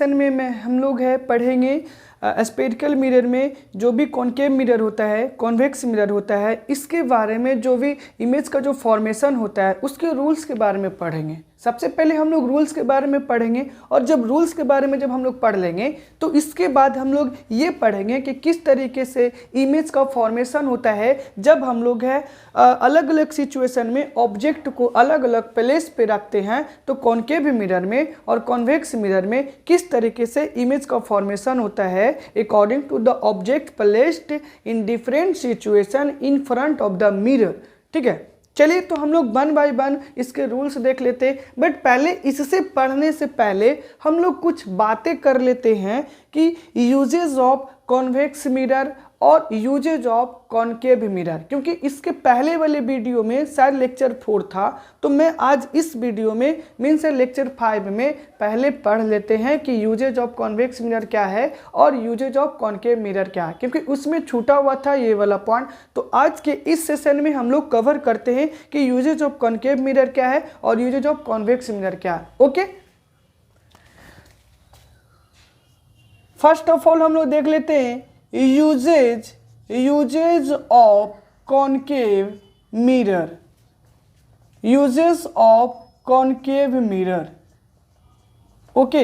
Session में हम लोग पढ़ेंगे स्फेरिकल मिरर में जो भी कॉनकेव मिरर होता है, कॉन्वेक्स मिरर होता है, इसके बारे में जो भी इमेज का जो फॉर्मेशन होता है उसके रूल्स के बारे में पढ़ेंगे। सबसे पहले हम लोग रूल्स के बारे में पढ़ेंगे, और जब रूल्स के बारे में जब हम लोग पढ़ लेंगे तो इसके बाद हम लोग ये पढ़ेंगे कि किस तरीके से इमेज का फॉर्मेशन होता है जब हम लोग अलग अलग सिचुएशन में ऑब्जेक्ट को अलग अलग प्लेस पे रखते हैं। तो कॉनकेव मिरर में और कॉन्वेक्स मिरर में किस तरीके से इमेज का फॉर्मेशन होता है according to the object placed in different situation in front of the mirror. ठीक है, चलिए तो हम लोग वन बाय वन इसके रूल्स देख लेते हैं। बट पहले इससे पढ़ने से पहले हम लोग कुछ बातें कर लेते हैं कि यूजेज ऑफ कॉन्वेक्स मिरर और यूजेज ऑफ कॉनकेव मिरर, क्योंकि इसके पहले वाले वीडियो में शायद लेक्चर 4 था, तो मैं आज इस वीडियो में मीन्स लेक्चर 5 में पहले पढ़ लेते हैं कि यूजेज ऑफ कॉन्वेक्स मिरर क्या है और यूजेज ऑफ कॉनकेव मिरर क्या है, क्योंकि उसमें छूटा हुआ था ये वाला पॉइंट। तो आज के इस सेशन में हम लोग कवर करते हैं कि यूजेज ऑफ कॉनकेव मिरर क्या है और यूजेज ऑफ कॉन्वेक्स मिरर क्या है। ओके, फर्स्ट ऑफ ऑल हम लोग देख लेते हैं uses of concave mirror, uses of concave mirror. Okay,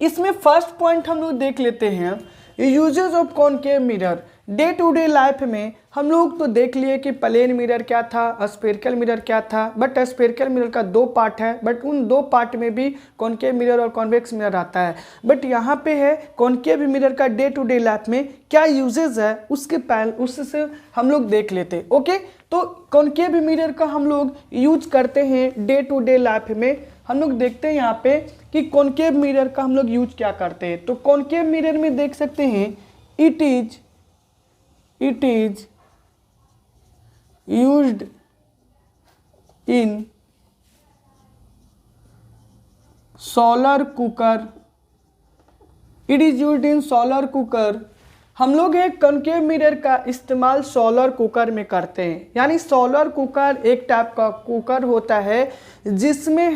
इसमें फर्स्ट पॉइंट हम लोग देख लेते हैं uses of concave mirror. Day to day life में हम लोग तो देख लिए कि प्लेन मिरर क्या था, स्फेरिकल मिरर क्या था, बट स्फेरिकल मिरर का 2 पार्ट है, बट उन 2 पार्ट में भी कॉनकेव मिरर और कॉन्वेक्स मिरर आता है। बट यहाँ पे है कॉनकेव मिरर का डे टू डे लाइफ में क्या यूजेज है उसके पहले उससे हम लोग देख लेते हैं। ओके, तो कॉनकेव मिरर का हम लोग यूज करते हैं डे टू डे लाइफ में। हम लोग देखते हैं यहाँ पे कि कॉनकेव मिरर का हम लोग यूज क्या करते हैं। तो कॉनकेव मिरर में देख सकते हैं it is used in solar cooker, it is used in solar cooker। हम लोग कॉनकेव मिरर का इस्तेमाल सोलर कुकर में करते हैं, यानी सोलर कुकर एक टाइप का कुकर होता है जिसमें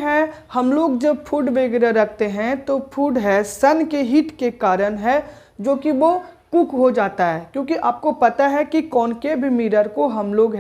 हम लोग जब फूड वगैरह रखते हैं तो फूड सन के हीट के कारण जो कि वो कुक हो जाता है। क्योंकि आपको पता है कि कॉनकेव मिरर को हम लोग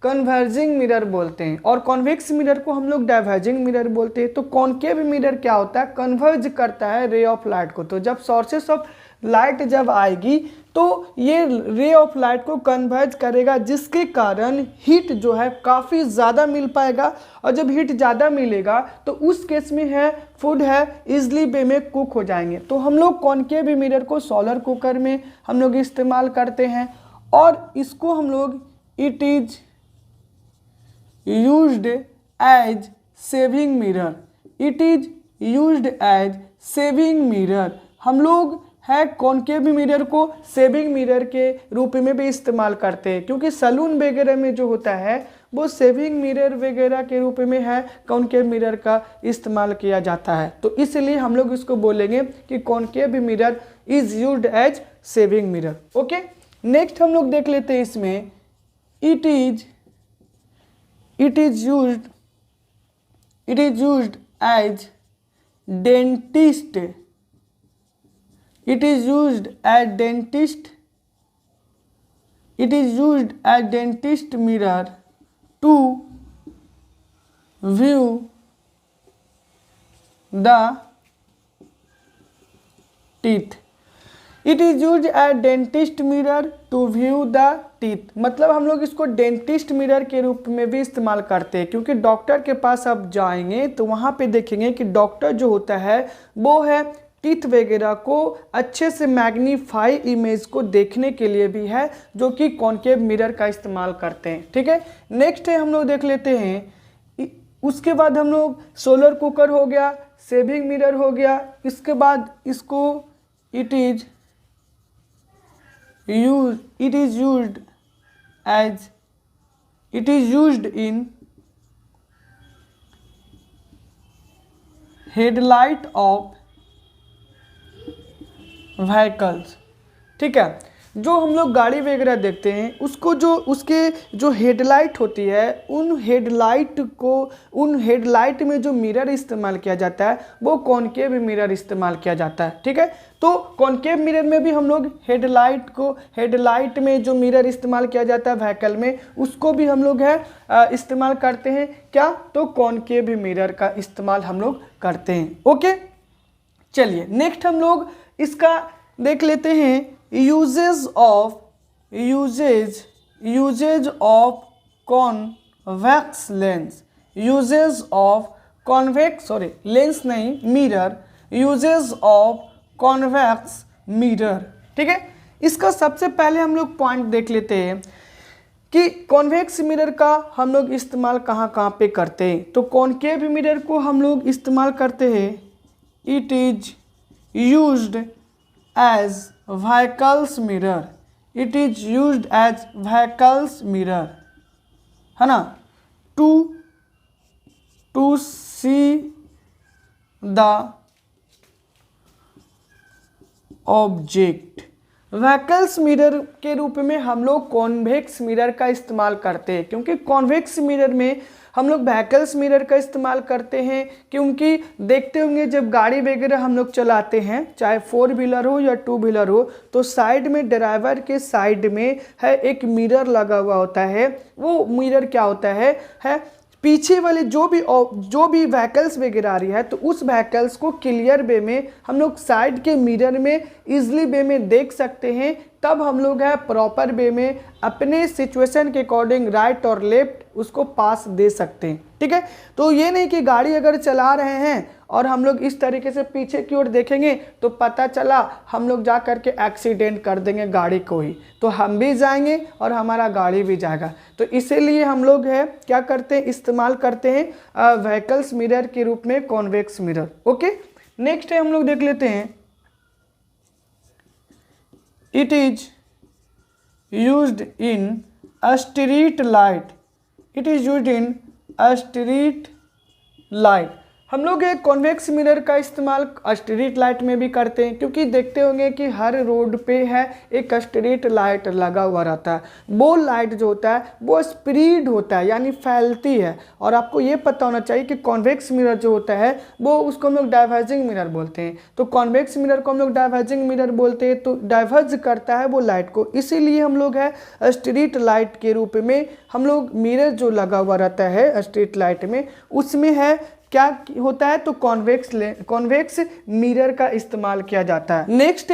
कन्वर्जिंग मिरर बोलते हैं और कॉन्वेक्स मिरर को हम लोग डाइवर्जिंग मिरर बोलते हैं। तो कॉनकेव मिरर क्या होता है, कन्वर्ज करता है रे ऑफ लाइट को। तो जब सोर्सेस ऑफ लाइट जब आएगी तो ये रे ऑफ लाइट को कन्वर्ज करेगा, जिसके कारण हीट जो है काफ़ी ज़्यादा मिल पाएगा। और जब हीट ज़्यादा मिलेगा तो उस केस में फूड ईजिली वे में कुक हो जाएंगे। तो हम लोग कॉनकेव मिरर को सोलर कुकर में हम लोग इस्तेमाल करते हैं, और इसको हम लोग it is used as shaving mirror, it is used as shaving mirror. हम लोग कॉनकेव मिरर को सेविंग मिरर के रूप में भी इस्तेमाल करते हैं, क्योंकि सैलून वगैरह में जो होता है वो सेविंग मिरर वगैरह के रूप में कॉनकेव मिरर का इस्तेमाल किया जाता है। तो इसलिए हम लोग इसको बोलेंगे कि concave mirror is used as shaving mirror. Okay, next हम लोग देख लेते हैं इसमें it is used as dentist, it is used as dentist mirror to view the teeth, it is used as dentist mirror to view the teeth। मतलब हम लोग इसको डेंटिस्ट मिरर के रूप में भी इस्तेमाल करते हैं, क्योंकि डॉक्टर के पास आप जाएंगे तो वहाँ पे देखेंगे कि डॉक्टर जो होता है वो टीथ वगैरह को अच्छे से मैग्नीफाई इमेज को देखने के लिए भी जो कि कॉनकेव मिरर का इस्तेमाल करते हैं। ठीक है, नेक्स्ट हम लोग देख लेते हैं। उसके बाद हम लोग सोलर कुकर हो गया, सेविंग मिरर हो गया, इसके बाद इसको it is used in headlight of vehicles. ठीक है, जो हम लोग गाड़ी वगैरह देखते हैं उसको जो उसके जो हेडलाइट होती है उन हेडलाइट में जो मिरर इस्तेमाल किया जाता है वो कॉनकेव मिरर इस्तेमाल किया जाता है। ठीक है, तो कॉनकेव मिरर में भी हम लोग हेडलाइट में जो मिरर इस्तेमाल किया जाता है व्हीकल में उसको भी हम लोग इस्तेमाल करते हैं। क्या? तो कॉनकेव मिरर का इस्तेमाल हम लोग करते हैं। ओके, चलिए नेक्स्ट हम लोग इसका देख लेते हैं uses of convex lens. Uses of convex lens नहीं, mirror. Uses of convex mirror. ठीक है, इसका सबसे पहले हम लोग पॉइंट देख लेते हैं कि कॉन्वेक्स मिरर का हम लोग इस्तेमाल कहाँ कहाँ पे करते हैं। तो कॉनकेव मिरर को हम लोग इस्तेमाल करते हैं, it is used as vehicles mirror. It is used as vehicles mirror, है ना, to see the object. Vehicles mirror के रूप में हम लोग कॉन्वेक्स मिरर का इस्तेमाल करते हैं, क्योंकि कॉन्वेक्स मिरर में हम लोग व्हीकल्स मिरर का इस्तेमाल करते हैं, क्योंकि देखते होंगे जब गाड़ी वगैरह हम लोग चलाते हैं, चाहे 4 व्हीलर हो या 2 व्हीलर हो, तो साइड में ड्राइवर के साइड में है एक मिरर लगा हुआ होता है। वो मिरर क्या होता है पीछे वाले जो भी व्हीकल्स वगैरह आ रही है तो उस व्हीकल्स को क्लियर वे में हम लोग साइड के मिरर में इजली वे में देख सकते हैं। तब हम लोग प्रॉपर वे में अपने सिचुएशन के अकॉर्डिंग राइट और लेफ्ट उसको पास दे सकते हैं। ठीक है, तो ये नहीं कि गाड़ी अगर चला रहे हैं और हम लोग इस तरीके से पीछे की ओर देखेंगे तो पता चला हम लोग जा करके एक्सीडेंट कर देंगे गाड़ी को ही, तो हम भी जाएंगे और हमारा गाड़ी भी जाएगा। तो इसीलिए हम लोग क्या करते हैं, इस्तेमाल करते हैं व्हीकल्स मिरर के रूप में कॉन्वेक्स मिरर। ओके, नेक्स्ट हम लोग देख लेते हैं, it is used in a street light. It is used in a street light. हम लोग एक कॉन्वेक्स मिरर का इस्तेमाल स्ट्रीट लाइट में भी करते हैं, क्योंकि देखते होंगे कि हर रोड पे एक स्ट्रीट लाइट लगा हुआ रहता है। वो लाइट जो होता है वो स्प्रेड होता है, यानी फैलती है। और आपको ये पता होना चाहिए कि कॉन्वेक्स मिरर जो होता है वो उसको हम लोग डाइवर्जिंग मिरर बोलते हैं। तो कॉन्वेक्स मिरर को हम लोग डाइवर्जिंग मिरर बोलते हैं, तो डाइवर्ज करता है वो लाइट को। इसीलिए हम लोग स्ट्रीट लाइट के रूप में हम लोग मिरर जो लगा हुआ रहता है स्ट्रीट लाइट में उसमें क्या होता है, तो कॉन्वेक्स मिरर का इस्तेमाल किया जाता है। नेक्स्ट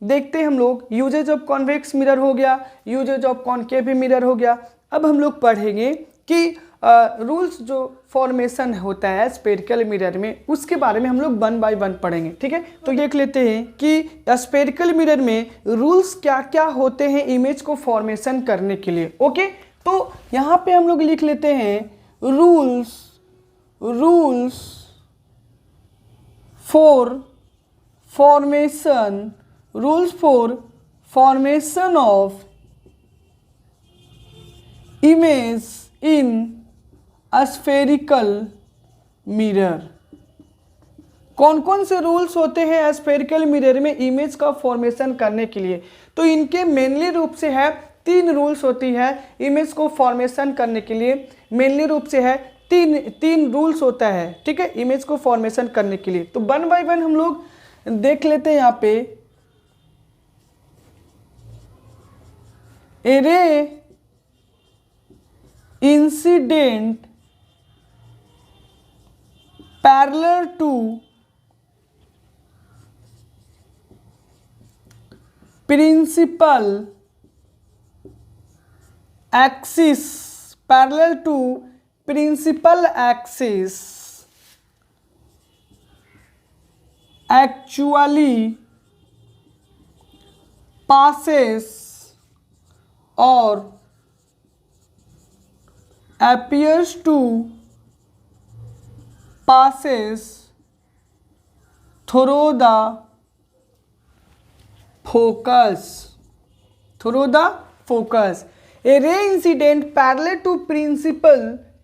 देखते हैं हम लोग यूजेज ऑफ कॉन्वेक्स मिरर हो गया, यूजेज ऑफ कॉनकेव मिरर हो गया। अब हम लोग पढ़ेंगे कि रूल्स जो फॉर्मेशन होता है स्फेरिकल मिरर में उसके बारे में हम लोग 1 बाय 1 पढ़ेंगे। ठीक है, तो देख लेते हैं कि स्फेरिकल मिरर में रूल्स क्या क्या होते हैं इमेज को फॉर्मेशन करने के लिए। ओके, तो यहाँ पे हम लोग लिख लेते हैं rules for formation of image in spherical mirror. कौन कौन से रूल्स होते हैं स्फेरिकल मिरर में इमेज का फॉर्मेशन करने के लिए? तो इनके मेनली रूप से 3 रूल्स होती है इमेज को फॉर्मेशन करने के लिए। मेनली रूप से तीन रूल्स होता है, ठीक है, इमेज को फॉर्मेशन करने के लिए। तो 1 बाय 1 हम लोग देख लेते हैं। यहाँ पे a ray incident parallel to principal axis, parallel to principal axis actually passes or appears to passes through the focus. A ray incident parallel to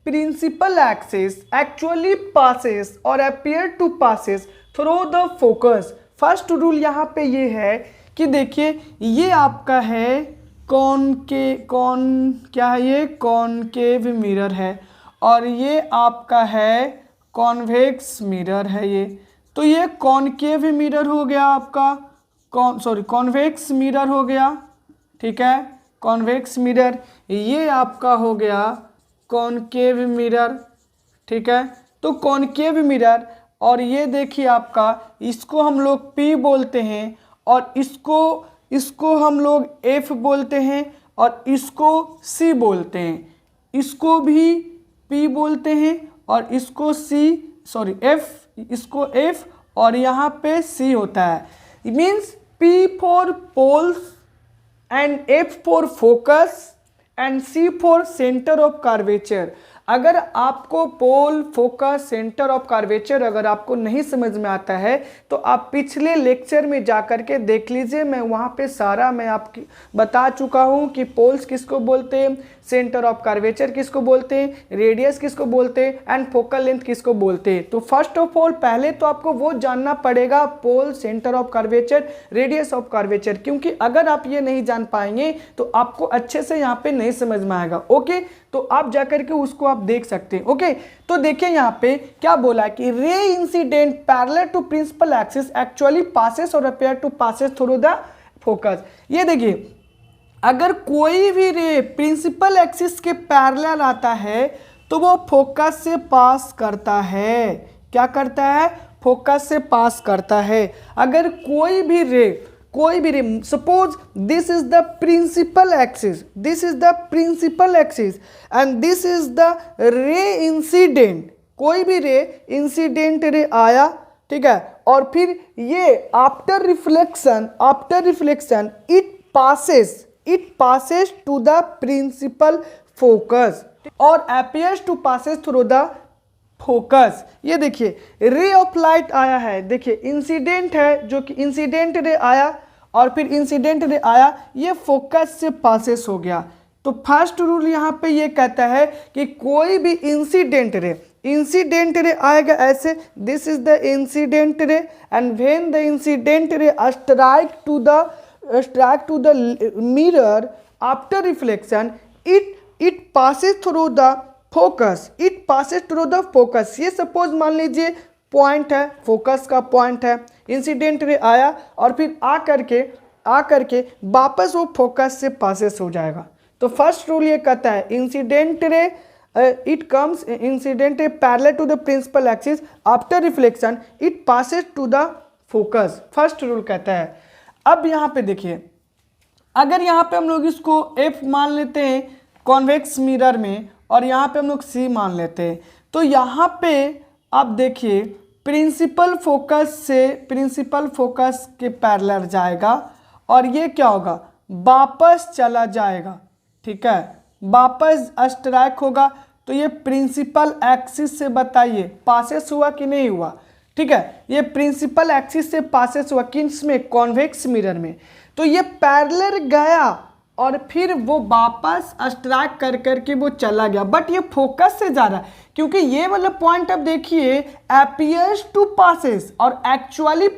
principal axis actually passes or appear to passes through the focus. First rule यहाँ पे ये है कि देखिए ये आपका है क्या है, ये कॉनकेव मिरर है और ये आपका है कॉन्वेक्स मिरर है ये। तो ये कॉनकेव मिरर हो गया आपका, कॉन्वेक्स मिरर हो गया, ठीक है, कॉन्वेक्स मिरर। ये आपका हो गया कॉनकेव मिरर, ठीक है। तो कॉनकेव मिरर, और ये देखिए आपका, इसको हम लोग P बोलते हैं और इसको हम लोग F बोलते हैं और इसको C बोलते हैं। इसको भी P बोलते हैं और इसको F, इसको F और यहाँ पे C होता है। Means P for poles and F for focus and C for centre of curvature. अगर आपको pole, focus, centre of curvature अगर आपको नहीं समझ में आता है तो आप पिछले लेक्चर में जाकर के देख लीजिए। मैं वहाँ पे सारा मैं आपकी बता चुका हूँ कि पोल्स किसको बोलते हैं, सेंटर ऑफ कर्वेचर किसको बोलते हैं, रेडियस किसको बोलते हैं एंड फोकल लेंथ किसको बोलते हैं। तो फर्स्ट ऑफ ऑल पहले तो आपको वो जानना पड़ेगा, pole, centre of curvature, radius of curvature, क्योंकि अगर आप ये नहीं जान पाएंगे तो आपको अच्छे से यहाँ पे नहीं समझ में आएगा। ओके, तो आप जाकर के उसको आप देख सकते हैं। ओके, तो देखिए यहाँ पे क्या बोला कि ray incident parallel to principal axis actually passes और appear to passes through the focus. ये देखिए अगर कोई भी रे प्रिंसिपल एक्सिस के पैरेलल आता है तो वो फोकस से पास करता है। क्या करता है? फोकस से पास करता है। अगर कोई भी ray suppose this is the principal axis, and this is the ray incident. कोई भी रे इंसिडेंट रे आया, ठीक है, और फिर ये after reflection it passes to the principal focus और appears to passes through the focus। ये देखिए रे ऑफ लाइट आया है, देखिए इंसिडेंट है, जो कि इंसिडेंट रे आया और फिर इंसिडेंट रे आया, ये फोकस से पासेस हो गया। तो फर्स्ट रूल यहाँ पे ये कहता है कि कोई भी इंसिडेंट रे आएगा ऐसे, this is the incident ray and when the incident ray strike to the mirror after reflection, it passes through the focus। ये सपोज मान लीजिए पॉइंट है, फोकस का पॉइंट है, इंसिडेंट रे आया और फिर आ करके वापस वो फोकस से पासेस हो जाएगा। तो फर्स्ट रूल ये कहता है incident ray incident ray parallel to the principal axis after reflection it passes to the focus. First rule कहता है। अब यहाँ पे देखिए, अगर यहाँ पे हम लोग इसको F मान लेते हैं कॉन्वेक्स मिरर में और यहाँ पे हम लोग C मान लेते हैं, तो यहाँ पे आप देखिए प्रिंसिपल फोकस के पैरेलल जाएगा और ये क्या होगा, वापस चला जाएगा, ठीक है, वापस स्ट्राइक होगा। तो ये प्रिंसिपल एक्सिस से बताइए पासेस हुआ कि नहीं हुआ, ठीक है, ये प्रिंसिपल एक्सिस से पासेस हुआ किसमें, कॉन्वेक्स मिरर में। तो ये पैरेलल गया और फिर वो वापस स्ट्राइक कर करके वो चला गया, बट ये फोकस से जा रहा है, क्योंकि ये वाला पॉइंट अब देखिए अपीयर्स टू पासेस और एक्चुअली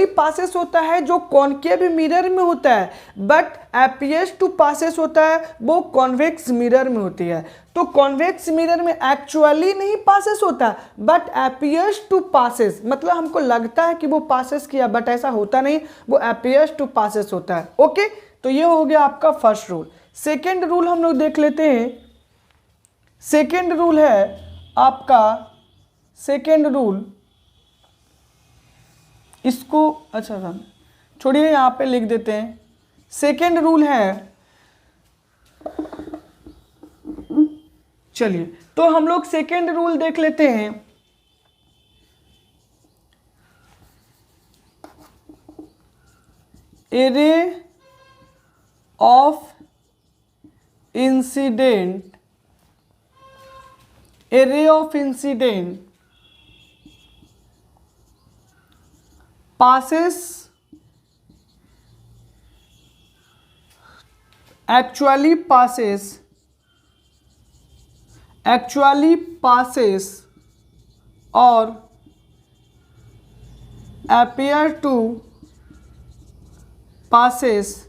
पासेस होता है जो कॉनकेव मिरर में होता है, बट अपीयर्स टू पासेस होता है वो कॉन्वेक्स मिरर में होती है। तो कॉन्वेक्स मिरर में एक्चुअली नहीं पासेस होता बट अपीयर्स टू पासेस, मतलब हमको लगता है कि वो पासेस किया बट ऐसा होता नहीं, वो अपीयर्स टू पासेस होता है। ओके, तो ये हो गया आपका फर्स्ट रूल। सेकेंड रूल हम लोग देख लेते हैं। सेकेंड रूल है आपका, सेकेंड रूल इसको अच्छा छोड़िए, यहाँ पे लिख देते हैं। सेकेंड रूल है, चलिए तो हम लोग सेकेंड रूल देख लेते हैं। A ray of incident passes actually passes or appear to passes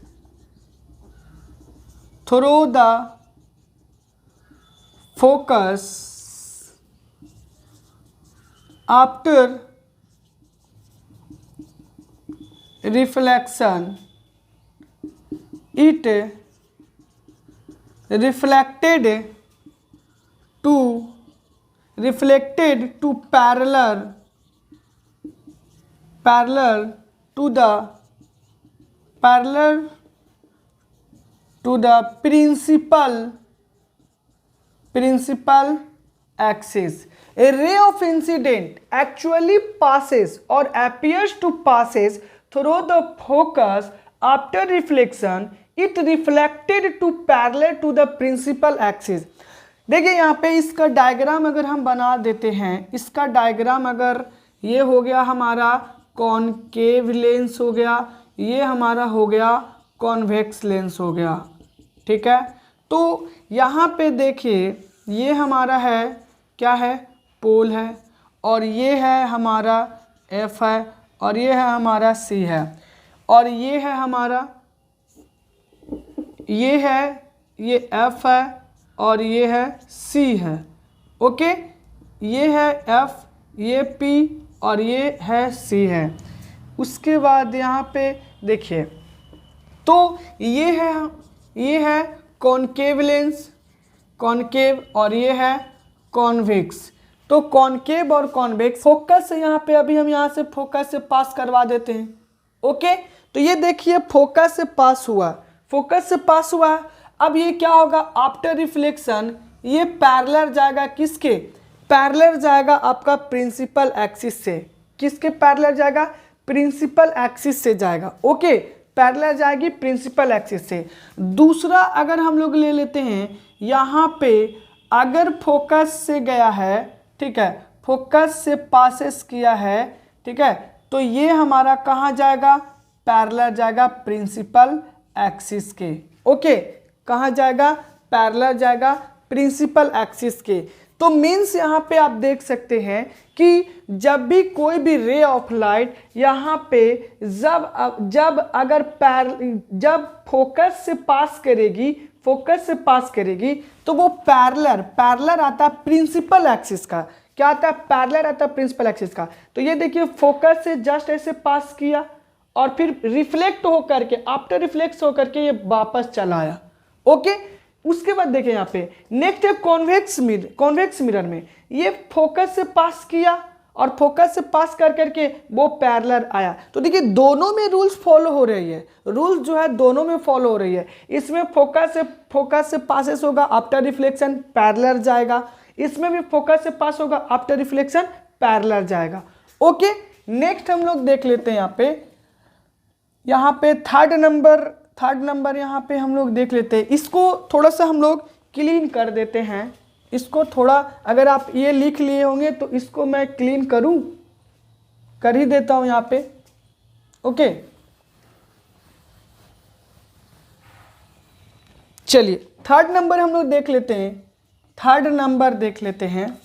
through the focus after reflection, it reflected to parallel to the principal axis. A ray of incident actually passes or appears to passes through the focus after reflection. It reflected to parallel to the principal axis. देखिए यहाँ पे इसका diagram अगर हम बना देते हैं, इसका डायग्राम अगर ये हो गया हमारा कॉनकेव लेंस हो गया, ये हमारा हो गया कॉन्वेक्स लेंस हो गया, ठीक है। तो यहाँ पे देखिए ये हमारा है क्या है, पोल है, और ये है हमारा एफ है, और ये है हमारा सी है, और ये है हमारा ये है, ये एफ है और ये है सी है, ओके। ये है एफ, ये पी और ये है सी है। उसके बाद यहाँ पे देखिए तो ये है कॉनकेव लेंस, कॉनकेव, और ये है कॉन्वेक्स। तो कॉनकेव और कॉन्वेक्स फोकस से यहाँ पे अभी हम यहाँ से फोकस से पास करवा देते हैं, ओके। तो ये देखिए फोकस से पास हुआ, फोकस से पास हुआ। अब ये क्या होगा, आफ्टर रिफ्लेक्शन ये पैरेलल जाएगा, किसके पैरेलल जाएगा, आपका प्रिंसिपल एक्सिस से। किसके पैरेलल जाएगा, प्रिंसिपल एक्सिस से जाएगा, ओके। पैरेलल जाएगी प्रिंसिपल एक्सिस से। दूसरा अगर हम लोग ले लेते हैं, यहाँ पे अगर फोकस से गया है, ठीक है, फोकस से पासेस किया है, ठीक है, तो ये हमारा कहाँ जाएगा, पैरेलल जाएगा प्रिंसिपल एक्सिस के, ओके। कहाँ जाएगा, पैरेलल जाएगा प्रिंसिपल एक्सिस के। तो मीन्स यहाँ पे आप देख सकते हैं कि जब भी कोई भी रे ऑफ लाइट यहाँ पे जब फोकस से पास करेगी तो वो पैरेलल आता है प्रिंसिपल एक्सिस का। क्या आता है, पैरेलल आता है प्रिंसिपल एक्सिस का। तो ये देखिए फोकस से जस्ट ऐसे पास किया और फिर रिफ्लेक्ट होकर के, आफ्टर रिफ्लेक्ट होकर के ये वापस चला आया, ओके। उसके बाद देखिए यहाँ पे नेक्स्ट है कॉन्वेक्स मिरर में ये फोकस से पास किया और फोकस से पास कर करके वो पैरेलल आया। तो देखिए दोनों में रूल्स फॉलो हो रही है, रूल्स जो है दोनों में फॉलो हो रही है। इसमें फोकस से पासेस होगा, आफ्टर रिफ्लेक्शन पैरेलल जाएगा। इसमें भी फोकस से पास होगा, आफ्टर रिफ्लेक्शन पैरेलल जाएगा, ओके। नेक्स्ट हम लोग देख लेते हैं यहाँ पे थर्ड नंबर यहाँ पे हम लोग देख लेते हैं। इसको थोड़ा सा हम लोग क्लीन कर देते हैं। इसको थोड़ा, अगर आप ये लिख लिए होंगे तो इसको मैं क्लीन कर ही देता हूँ यहाँ पे, ओके। चलिए थर्ड नंबर हम लोग देख लेते हैं। थर्ड नंबर देख लेते हैं,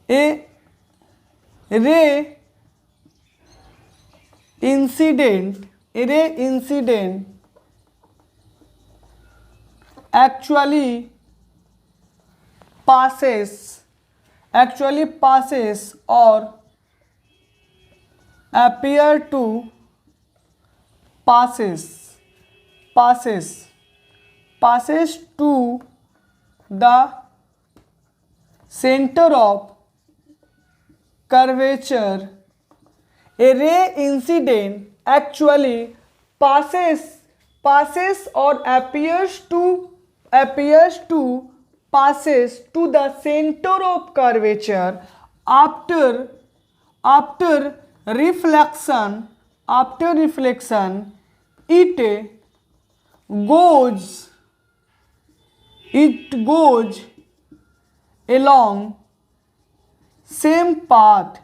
a ray incident actually passes or appear to passes to the center of curvature. A ray incident actually passes or appears to passes to the center of curvature after reflection. It goes along same path.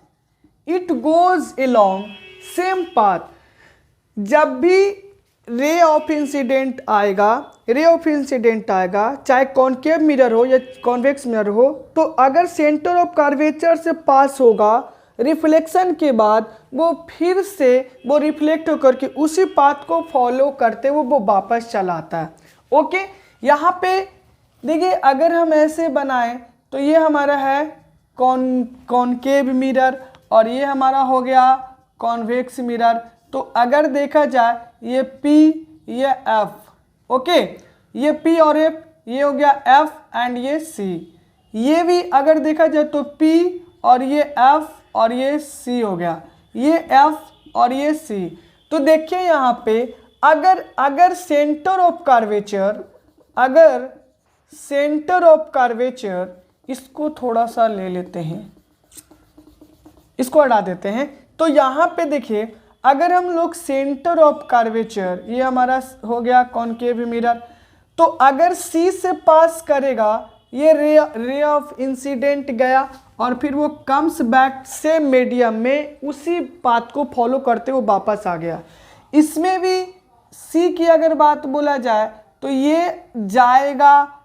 जब भी रे of incident आएगा, चाहे concave mirror हो या convex mirror हो, तो अगर सेंटर ऑफ कर्वेचर से पास होगा रिफ्लेक्शन के बाद वो फिर से वो रिफ्लेक्ट होकर के उसी पाथ को फॉलो करते हुए वो वापस चला आता है। ओके, यहाँ पे देखिए अगर हम ऐसे बनाएं तो ये हमारा है कॉनकेव मिरर और ये हमारा हो गया कॉन्वेक्स मिरर। तो अगर देखा जाए ये P ये F, ओके, ये P और F, ये हो गया F एंड ये C। ये भी अगर देखा जाए तो P और ये F और ये C हो गया, ये F और ये C। तो देखिए यहाँ पे अगर सेंटर ऑफ कर्वेचर इसको थोड़ा सा ले लेते हैं, इसको हटा देते हैं। तो यहाँ पे देखिए अगर हम लोग सेंटर ऑफ कर्वेचर, ये हमारा हो गया कॉनकेव मिरर, तो अगर C से पास करेगा ये रे ऑफ इंसिडेंट गया और फिर वो कम्स बैक सेम मीडियम में उसी पाथ को फॉलो करते हुए वापस आ गया। इसमें भी C की अगर बात बोला जाए तो ये जाएगा,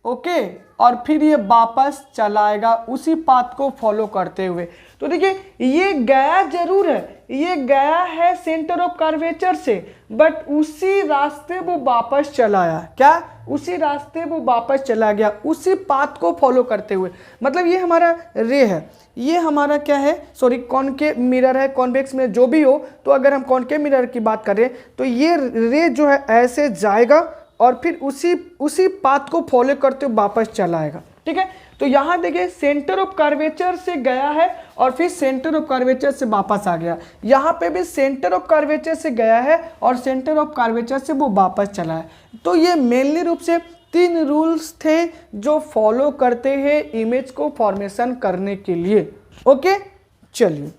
ओके, और फिर ये वापस चलाएगा उसी पाथ को फॉलो करते हुए। तो देखिए ये गया जरूर है, ये गया है सेंटर ऑफ कर्वेचर से, बट उसी रास्ते वो वापस चला आया। क्या? उसी रास्ते वो वापस चला गया उसी पाथ को फॉलो करते हुए। मतलब ये हमारा रे है, ये हमारा क्या है, सॉरी कॉनकेव मिरर है, कॉन्वेक्स मिरर जो भी हो। तो अगर हम कॉनकेव मिरर की बात करें तो ये रे जो है ऐसे जाएगा और फिर उसी पाथ को फॉलो करते हुए वापस चला आएगा। ठीक है, तो यहाँ देखिए सेंटर ऑफ कर्वेचर से गया है और फिर सेंटर ऑफ कर्वेचर से वापस आ गया। यहाँ पे भी सेंटर ऑफ कर्वेचर से गया है और सेंटर ऑफ कर्वेचर से वो वापस चला है। तो ये मेनली रूप से 3 रूल्स थे जो फॉलो करते हैं इमेज को फॉर्मेशन करने के लिए। ओके, चलिए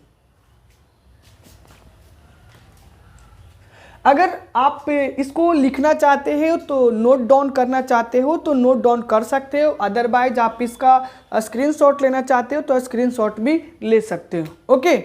अगर आप इसको लिखना चाहते हो तो नोट डाउन करना चाहते हो तो नोट डाउन कर सकते हो, अदरवाइज आप इसका स्क्रीनशॉट लेना चाहते हो तो स्क्रीनशॉट भी ले सकते हो। ओके,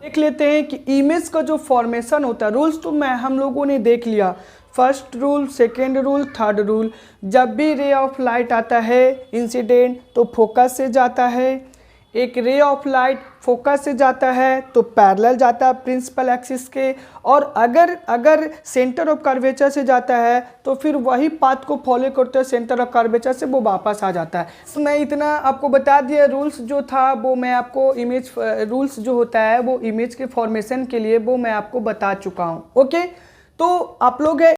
देख लेते हैं कि इमेज का जो फॉर्मेशन होता है, रूल्स तो हम लोगों ने देख लिया, first rule, second rule, third rule. जब भी रे ऑफ लाइट आता है इंसिडेंट तो फोकस से जाता है, एक रे ऑफ लाइट फोकस से जाता है तो पैरेलल जाता है प्रिंसिपल एक्सिस के, और अगर सेंटर ऑफ कर्वेचर से जाता है तो फिर वही पाथ को फॉलो करते हुए सेंटर ऑफ कर्वेचर से वो वापस आ जाता है। मैं इतना आपको बता दिया, रूल्स जो था वो मैं आपको इमेज रूल्स जो होता है वो इमेज के फॉर्मेशन के लिए वो मैं आपको बता चुका हूँ। ओके, तो आप लोग